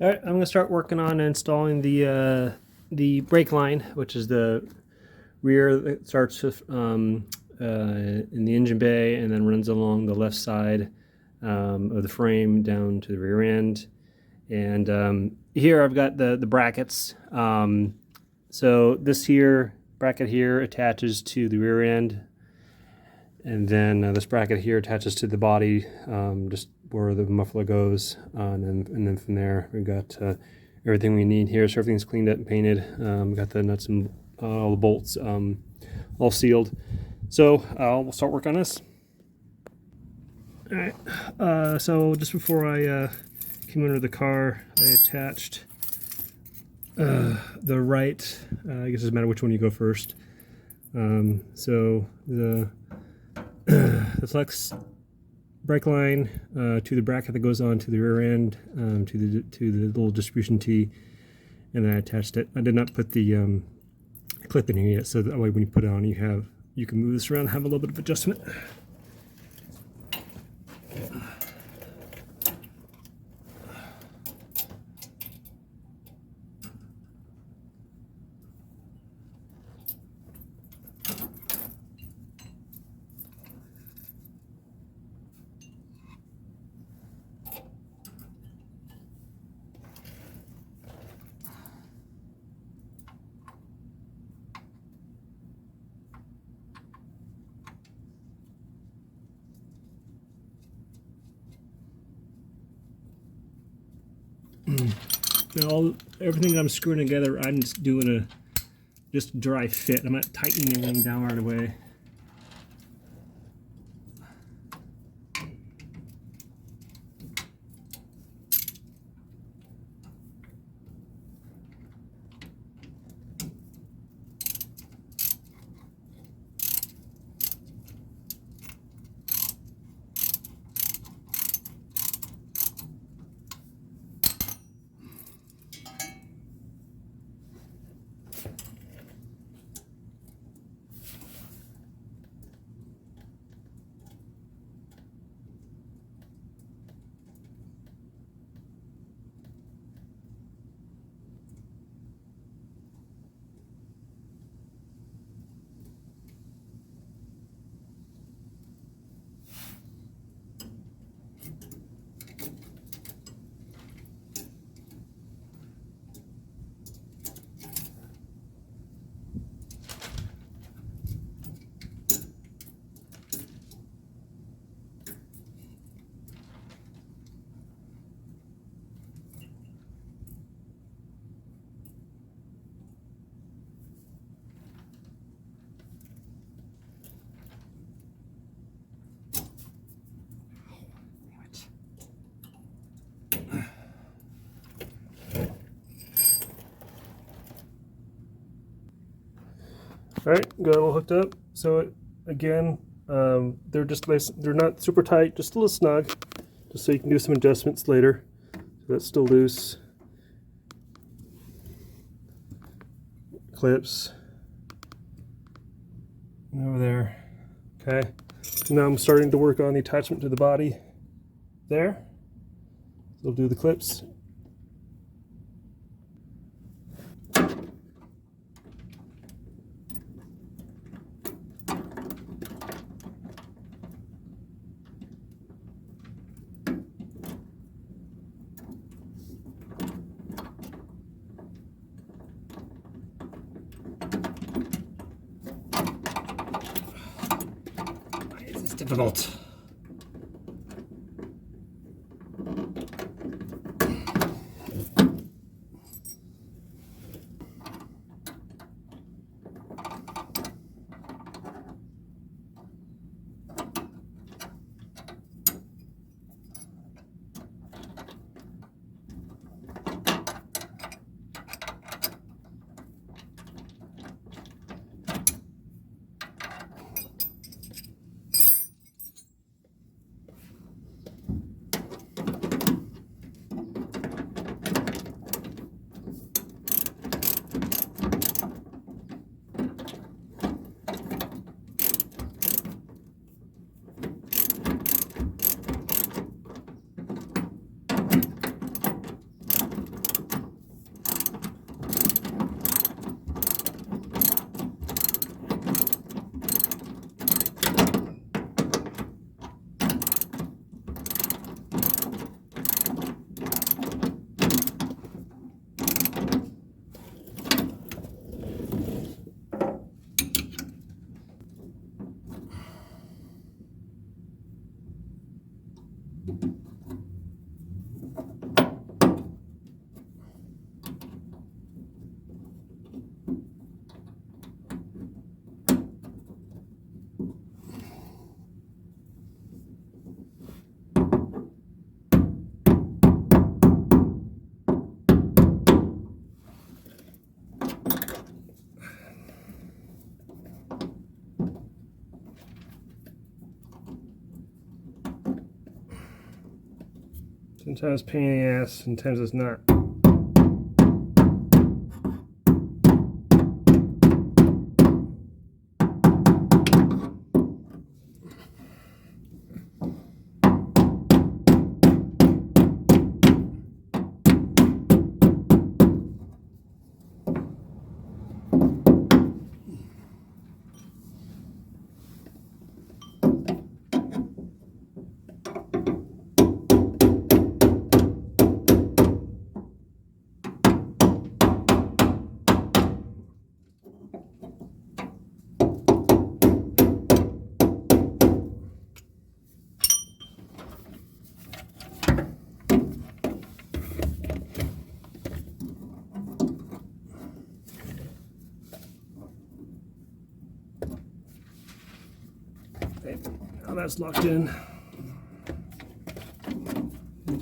All right, I'm going to start working on installing the brake line, which is the rear that starts with, in the engine bay and then runs along the left side of the frame down to the rear end. And here I've got the brackets. So this here bracket here attaches to the rear end, and then this bracket here attaches to the body, just where the muffler goes, and then from there we've got everything we need here. So everything's cleaned up and painted. We've got the nuts and all the bolts all sealed. So we'll start work on this. All right. So just before I came under the car, I attached the right. I guess it doesn't matter which one you go first. So the flex brake line to the bracket that goes on to the rear end, to the little distribution tee, and then I attached it. I did not put the clip in here yet, so that way when you put it on, you can move this around and have a little bit of adjustment. Now everything I'm screwing together, I'm just doing a dry fit. I'm not tightening anything down right away. All right, got it all hooked up. So again, they're not super tight, just a little snug, just so you can do some adjustments later. So that's still loose. Clips over there. Okay. So now I'm starting to work on the attachment to the body there. So I'll do the clips. It's difficult. Sometimes pain in the ass, sometimes it's not. Okay, now that's locked in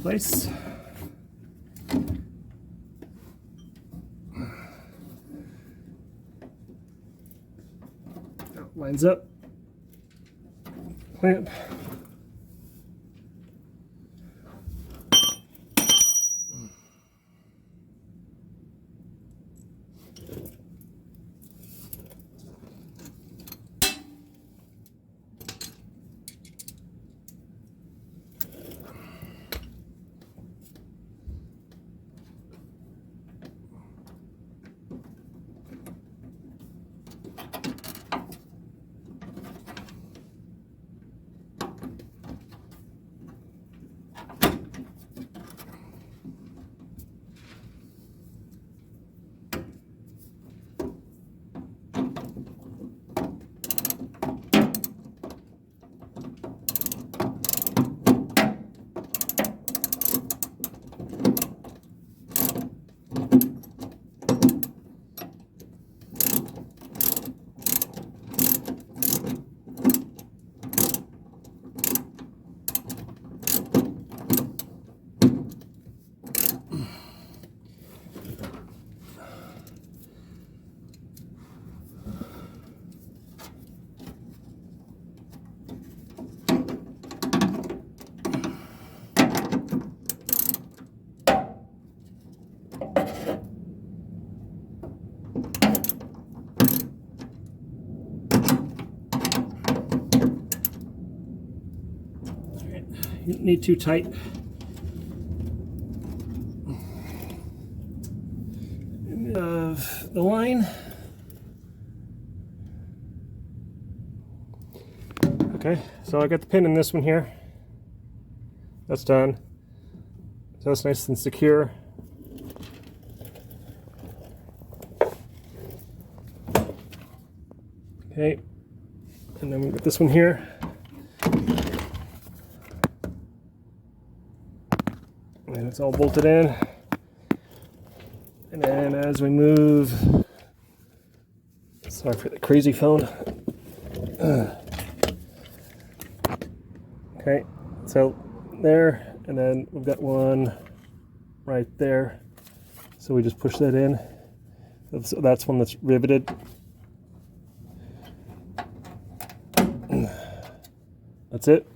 place. Now it lines up. Clamp. You don't need too tight. Of the line. Okay, so I got the pin in this one here. That's done. So it's nice and secure. Okay, and then we got this one here. And it's all bolted in. And then as we move, sorry for the crazy phone. Okay, so there, and then we've got one right there. So we just push that in. So that's one that's riveted. That's it.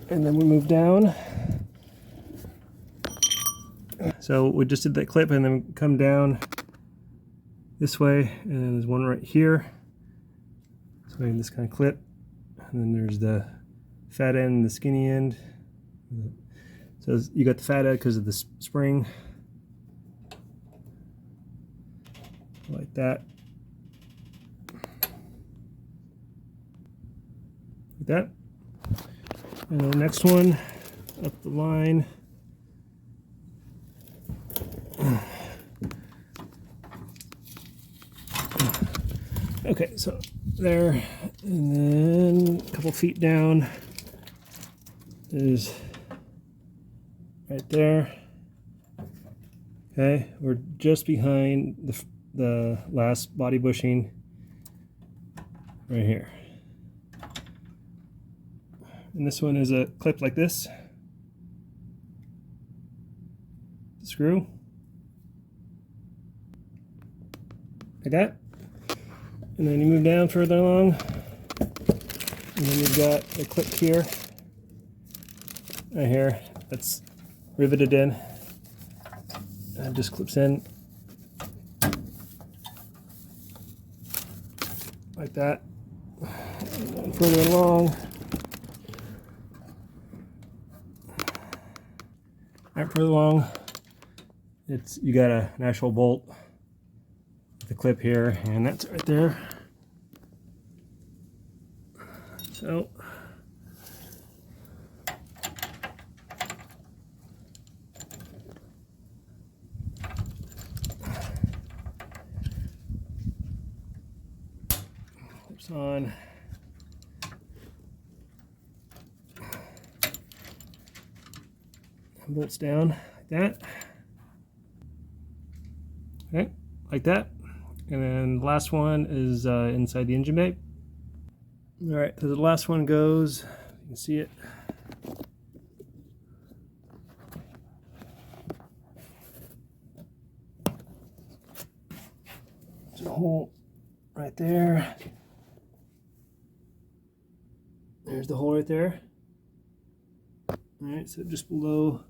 And then we move down. So we just did that clip and then come down this way, and then there's one right here. So we have this kind of clip, and then there's the fat end and the skinny end. So you got the fat end because of the spring, like that, like that. And the next one up the line. Okay, so there, and then a couple feet down is right there. Okay, we're just behind the last body bushing right here. And this one is a clip like this. Screw. Like that. And then you move down further along, and then you've got the clip here, right here, That's riveted in and just clips in like that. And then further along, you got an actual bolt with the clip here, and that's right there. So clips on. Bolts down like that. Okay, like that. And then the last one is inside the engine bay. All right, so the last one goes, you can see it. There's a hole right there. There's the hole right there. All right, so just below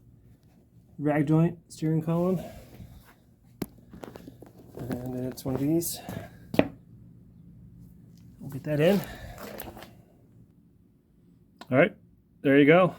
the rag joint steering column. And then it's one of these. We'll get that in. All right, there you go.